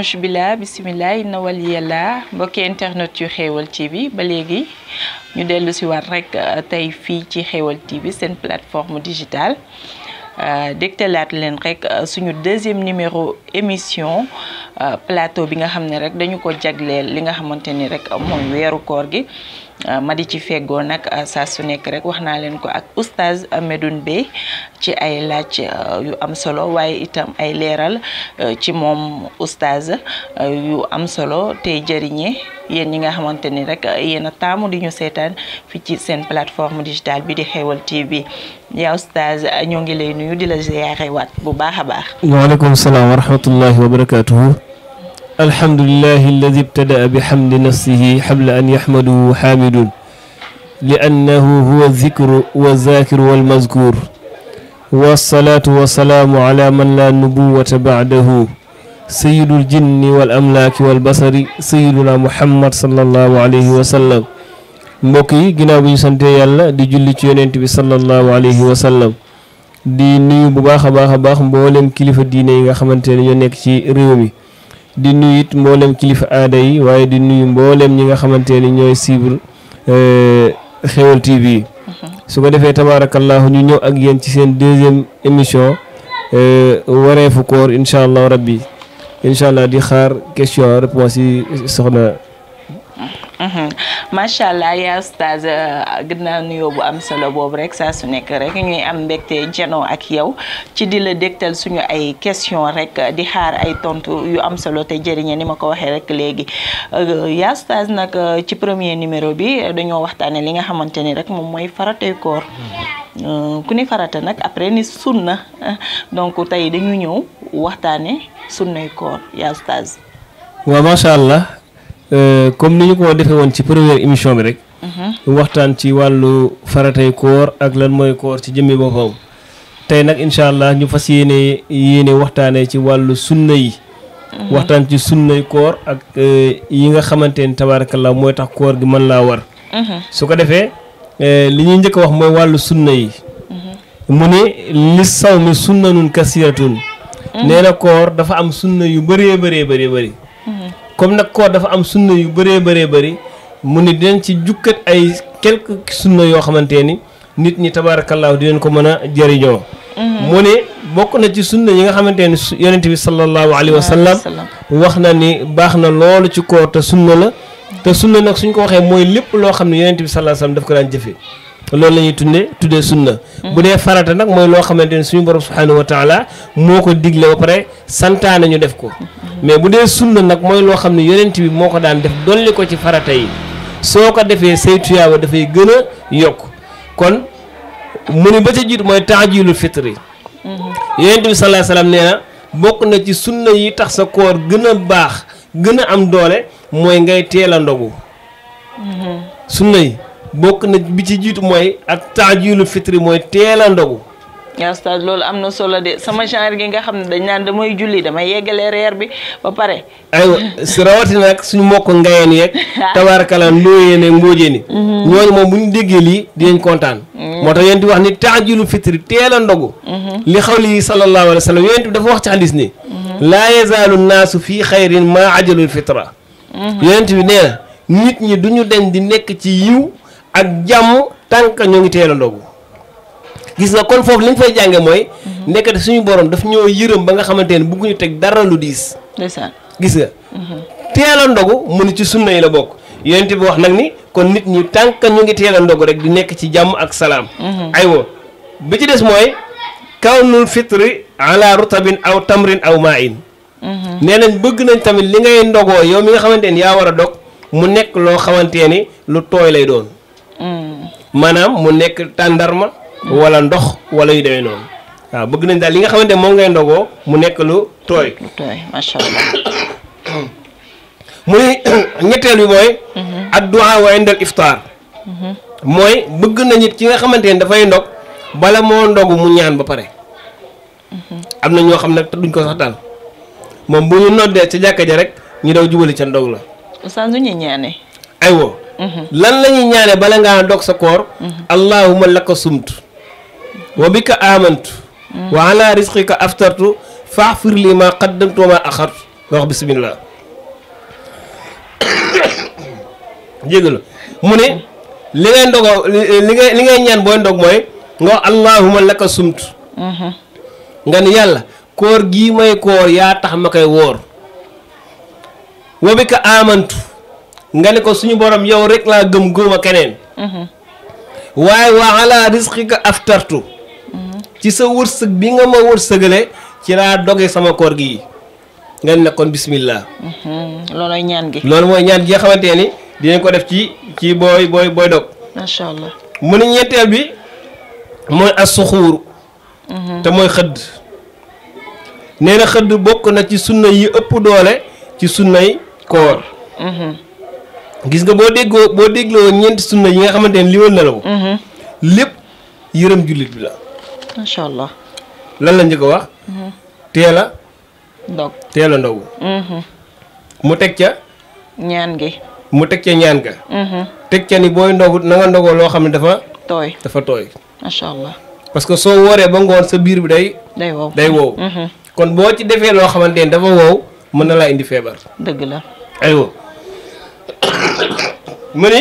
ange bila bisimilah inna waliyallah mbokki internet yu Xéewal TV ba léegi ñu dellu si waat rek tey fii ci Xéewal TV seen plateforme digitale dégtalaat leen rek suñu deuxième numéro émission plateau bi nga xam ne rek dañu ko jagleel li nga xamante ni rek mooy weeru koor gi ma di ci feggoo nag saa su nekk rek wax naa leen ko ak oustaz Medoune Bey ci ay laaj yu am solo waaye itam ay leeral ci moom oustaz yu am solo tey jëriñe yéen ñi nga xamante ni rek yéen a taamu di ñu seetaan fi ci seen plateforme digitale bi di Xéewal TV yaa oustaz ñoo ngi lay nuyu di la ziyaare waat bu baax a baax. waaleykum salaam wa rahmatullahi wa barakatuhu. alhamdulillahi alladi ibtadaa bihamdi nafsihi xabla an yaxmaduhu xaamidun li annahu huwa zikru wa zakiru walmazkur wasalaatu wasalaamu ala man la nubuwata bacdahu sayidul jinni wal amlaaki wal basari sayiduna muhammad sallallahu alayhi wa sallam. mbokk yi ginnaaw bi ñu sante yàlla di julli ci yonent bi sallallahu alayhi wa sallam di nuyu bu baax a baax mboolem kilifa diine yi nga xamante ne ñoo nekk ci réew mi di nuyu it mboolem kilifa aada yi waaye di nuyu mboolem ñi nga xamante ni ñooy suivre Xéewal TV su ko defee tabaarakallahu ñu ñëw ak yéen ci seen deuxième émission wareefu koor incha allah rabbi incha allah di xaar question réponse yi soxna. macha allah yaa oustaz gannaaw nuyoo bu am solo boobu rek saa su nekk rek ñuy am mbégte janoo ak yow ci di la dégtal suñu ay question rek di xaar ay tontu yu am solo te jëriñe ni ma ko waxee rek léegi yaa oustaz nag ci premier numéro bi dañoo waxtaane li nga xamante ni rek moom mooy faratay koor ku ni farata nag après ni sunna donc tey dañu ñëw waxtaane sunnay koor yaa oustaz. waaw macha allah. comme ni ñu ko defee woon ci première émission bi rek waxtaan ci wàllu faratay koor ak lan mooy koor ci jëmmi boppam tey nag incha allah ñu fas yéene waxtaanee ci wàllu sunna yi waxtaan ci sunnay koor ak yi nga xamante ni tabaarakallah mooy tax koor gi mën laa war su ko defee li ñuy njëkk a wax mooy wàllu sunna yi mu ne li saw mi sunnanun kasiratun nee na koor dafa am sunna yu bëree bëri comme nag koor dafa am sunna yu bëree bëri mu ne dinañ ci jukkat ay quelques sunna yoo xamante ni nit ñi tabaarakallaahu dinañ ko mën a jëriñoo mu ne bokk na ci sunna yi nga xamante ni yonent bi sallallahu alayhi wa sallam wax na ni baax na loolu ci koor te sunna la te sunna nag suñ ko waxee mooy lépp loo xam ne yonent bi sallallahu alayhi wa sallam daf ko daan jëfee loolu la ñuy tuddee sunna bu dee farata nag mooy loo xamante ni suñu borom subhanahu wa taala moo ko digle ba pare santaane ñu def ko mais bu dee sunna nag mooy loo xam ne yonent bi moo ko daan def dolli ko ci farata yi soo ko defee say tuyaaba dafay gën a yokk kon mu ni ba ca jiitu mooy taajilul fitri yonent bi sallallahu alayhi wasallam nee na bokk na ci sunna yi tax sa koor gën a baax gën a am doole mooy ngay teel a ndogu sunna yi bokk na bi ci jiitu mooy ak taajilul fitri mooy teel a ndogu. yaa oustaz loolu am na solo de sama genre gi nga xam ne dañ naan damay julli damay yeggale reer bi ba pare. aywa si rawatina nag suñu mbokk ngayeen yeeg. tabaarakala ndóoyeen ak mbóojeen yi. ñooñu moom bu ñu déggee lii dinañ kontaan. moo tax yéen di wax ni taajilul fitri teel a ndogu. li xawli sallallahu alayhi wa sallam yéen dafa wax ci hadis ni. laa yazaalu naasu fii xayrin maa ajalul fitra. yéen bi nee na nit ñi du ñu deñ di nekk ci yiw ak jàmm tànk ñoo ngi teel a ndogu. gis nga kon foofu li nga fay jànge mooy nekkati suñu borom daf ñoo yërëm ba nga xamante ne bëgguñu teg dara lu diis gis nga teel a ndogu mu ni ci sunna yi la bokk yonent bi wax nag ni kon nit ñi tànk ñu ngi teel a ndogu rek di nekk ci jàmm ak salaam aywa bi ci des mooy kawnul fitri ala rutabin aw tamrin aw ma'in nee nañ bëgg nañ tamit li ngay ndogoo yow mi nga xamante ne yaa war a dog mu nekk loo xamante ni lu tooy lay doon maanaam mu nekk tàndarma wala ndox wala yu demee noonu waaw bëgg nañ daal li nga xamante moom ngay ndogoo mu nekk lu tooy. macha allah. mu ne ñetteel bi mooy. addu'a wa indal iftaar. mooy bëgg nañ it ci nga xamante ne dafay ndog bala moo ndogu mu ñaan ba pare. am na ñoo xam nag te duñ ko sax daal moom bu ñu noddee ca jàkka ja rek ñu daw jubali ca ndog la. oustaz nu ñuy ñaanee. aywa. lan la ñuy ñaane bala ngaa dog sa koor. allahumma laka sumtu wa bika amantu wa ala rizqika aftartu faghfir li ma qaddamtu wa ma akhartu nga wax bismillah jégalu mu ne li ngay ndogoo li ngay ñaan booy ndog mooy nga wax allahumma laka sumtu nga ni yàlla koor gii may koor yaa tax ma koy woor wa bika amantu nga ne ko suñu borom yow rek laa gëm gëma keneen waaye wa ala rizqika aftartu ci sa wërsëg bi nga ma wërsëgale ci laa doge sama koor gi nga ne kon bismillah loolooy ñaan gi. loolu mooy ñaan gi nga xamante ni dinañ ko def ci booy dog macha allah. mu ne ñeenteel bi mooy as-suxuur te mooy xëdd nee na xëdd bokk na ci sunna yi ëpp doole ci sunnay koor gis nga boo dégloo ñeenti sunna yi nga xamante ne liwal na la ko lépp yërëm jullit bi la macha allah. lan la njëkk a wax teel a ndogu mu teg ca ñaan gi. mu teg ca ñaan ga teg ca ni booy ndogu na nga ndogoo loo xam ne dafa tooy macha allah. parce que soo wooree ba ngoon sa biir bi day wow kon boo ci defee loo xamante ne dafa wow mën na laa indi feebar dëgg la. aywa mu ni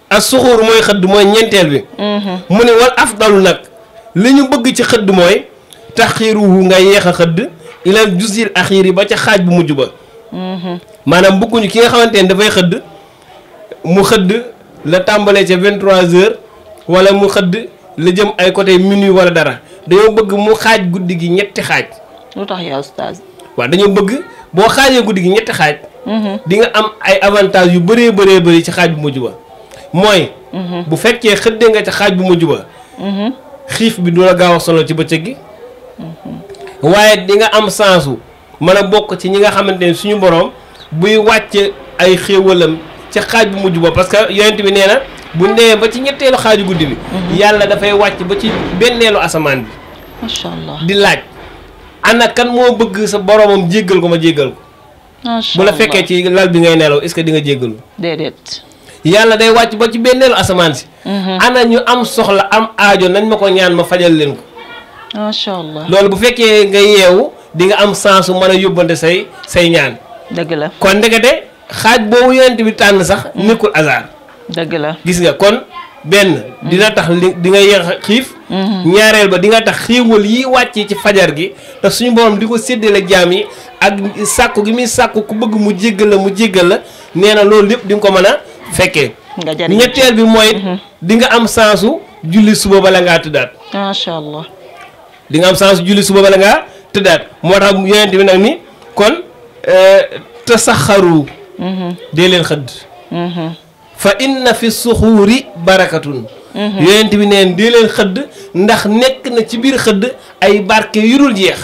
as suxuur mooy xëdd mooy ñeenteel bi mu ni wal afdalu nag li ñu bëgg ci xëdd mooy taxiiruhu nga yeex a xëdd ilal jusil axiiri ba ca xaaj bu mujj ba maanaam bëgguñu ki nga xamante ne dafay xëdd mu xëdd la tàmbalee ca 23h wala mu xëdd la jëm ay côté minuit wala dara dañoo bëgg mu xaaj guddi gi ñetti xaaj. lu tax yaa oustaz. waaw dañoo bëgg boo xaajee guddi gi ñetti xaaj. di nga am ay avantages yu bëree bëri ci xaaj bu mujj ba mooy. bu fekkee xëddee nga ca xaaj bu mujj ba. xiif bi du la gaaw a solo ci bëccëg gi. waaye di nga am sensu mën a bokk ci ñi nga xamante ne suñu borom buy wàcc ay xéewalam ci xaaj bu mujj ba parce que yonent bi nee na bu ndee ba ci ñetteelu xaaju guddi bi. yàlla dafay wàcc ba ci benneelu asamaan bi. macha allah di laaj ana kan moo bëgg sa boromam jéggal ko ma jéggal ko. bu la fekkee ci lal bi ngay nelaw est-ce que di nga jéggalu. déedéet. yàlla day wàcc ba ci benneelu asamaan si. ana ñu am soxla am aajo nañ ma ko ñaan ma fajal leen ko. macha allah loolu bu fekkee nga yeewu di nga am sensu mën a yóbbante say ñaan. dëgg la kon ndekete xaaj boobu yonent bi tànn sax nekkul hasard. dëgg la gis nga kon benn dina tax di nga yéex a xiif. ñaareel ba di nga tax xéewal yi wàccee ci fajar gi te suñu borom di ko séddale jaam yi ak sàkku gi muy sàkku ku bëgg mu jéggal la nee na loolu lépp di nga ko mën a fekkee. ñetteel bi mooy di nga am sensu julli suba bala ngaa tëddaat. macha allah. di nga am sensu julli suba bala ngaa tëddaat moo tax yonent bi nag ni kon tasaxaru. dee leen xëdd. fa inna fi suxuuri barakatun. yonent bi neen dee leen xëdd ndax nekk na ci biir xëdd ay barke yu dul jeex.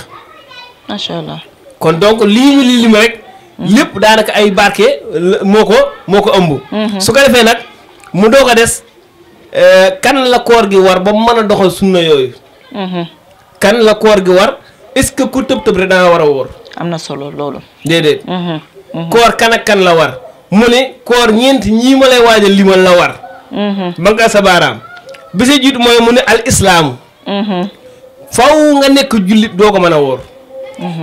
macha allah. kon donc lii ñu lim rek. lépp daanaka ay barke moo ko ëmb. su ko defee nag mu doog a des kan la koor gi war ba mën a doxal sunna yooyu. kan la koor gi war est-ce que ku tëb rek da nga war a wóor. am na solo loolu. déedéet. koor kan ak kan la war. mu ne koor ñeent ñii ma lay waajal limal la war. ba nga sa baaraam. bi si jiitu mooy mu ne al islaamu. faw nga nekk jullit doo ko mën a wóor.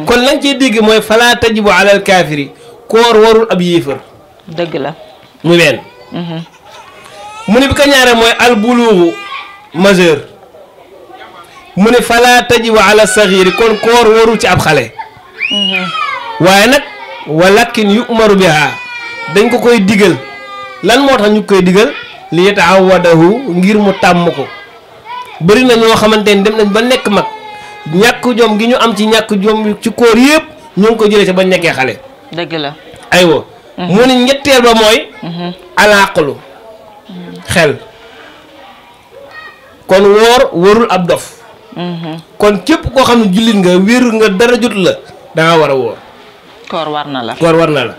kon lañ cee dégg mooy falaa tajibu alal kaafiri koor warul ab yéefar. dëgg la. mu benn. mu ne bi ko ñaaree mooy al buluugu majeur. mu ne falaa tajibu ala saxiiri kon koor warul ci ab xale. waaye nag walakin yu umaru biha dañ ko koy digal lan moo tax ñu koy digal li yataawadahu ngir mu tàmm ko bëri na ñoo xamante ni dem nañ ba nekk mag ñàkk jom gi ñu am ci ñàkk jom ci koor yëpp ñu ngi ko jëlee ca ba nekkee xale. dëgg la. aywa. mu ne ñetteel ba mooy. alaaqlu xel kon woor warul ab dof. kon képp koo xam ne jullit nga wér nga dara jot la da nga war a woor. koor war na la. koor war na la.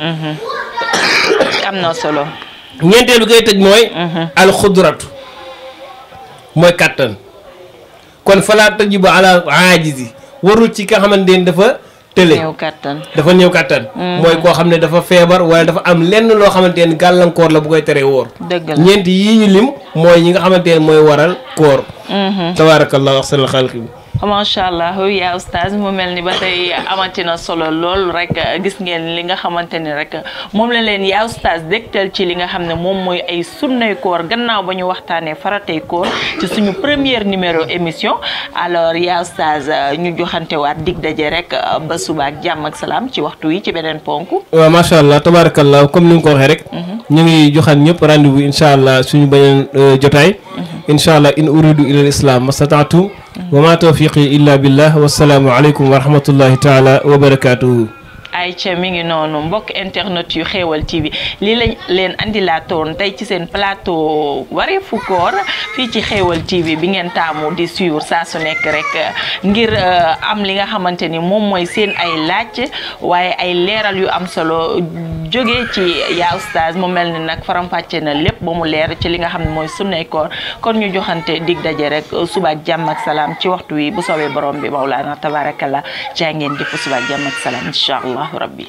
am na solo. ñeenteel bi koy tëj mooy. alxudratu mooy kàttan kon falaa tajibu ala aajizi warul ci nga xamante ne dafa tële. néew kàttan dafa néew kàttan. mooy koo xam ne dafa feebar wala dafa am lenn loo xamante ne gàllankoor la bu koy teree woor. dëgg la ñeenti yii ñu lim mooy ñi nga xamante ne mooy waral koor. tabaarakallahu ahsanal xaaliqiin macha allah yaa oustaz mu mel ni ba tey amatina solo lool rek gis ngeen li nga xamante ni rek moom la leen yaa oustaz dégtal ci li nga xam ne moom mooy ay sunnay koor gannaaw ba ñu waxtaanee faratay koor ci suñu première numéro émission. alors yaa oustaz ñu joxante waat dig daje rek ba suba ak jàmm ak salaam ci waxtu wi ci beneen ponk. waaw macha allah tabarakallah comme ni nga ko waxee rek. ñu ngi joxaat ñëpp rendez-vous incha allah suñu beneen jotaay. incha allah in uridu ila al islam mastataatu wa ma tawfiqi illa billah wassalaamu aleykum wa rahmatullahi taala wa barakatuhu. ayca mi ngi noonu mbokk internet yu xéewal TV lii lañ leen andilaatoon tey ci seen plateau wareefu koor fii ci xéewal TV bi ngeen taamu di suivre saa su nekk rek ngir am li nga xamante ni moom mooy seen ay laaj waaye ay leeral yu am solo jóge ci yaa oustaz mu mel ni nag faram-fàcce na lépp ba mu leer ci li nga xam ne mooy sunnay koor kon ñu joxante dig daje rek suba ak jàmm ak salaam ci waxtu wi bu soobee borom bi Mawlana tabarakallah jaa ngeen jëf suba ak jàmm ak salaam incha allah rabbi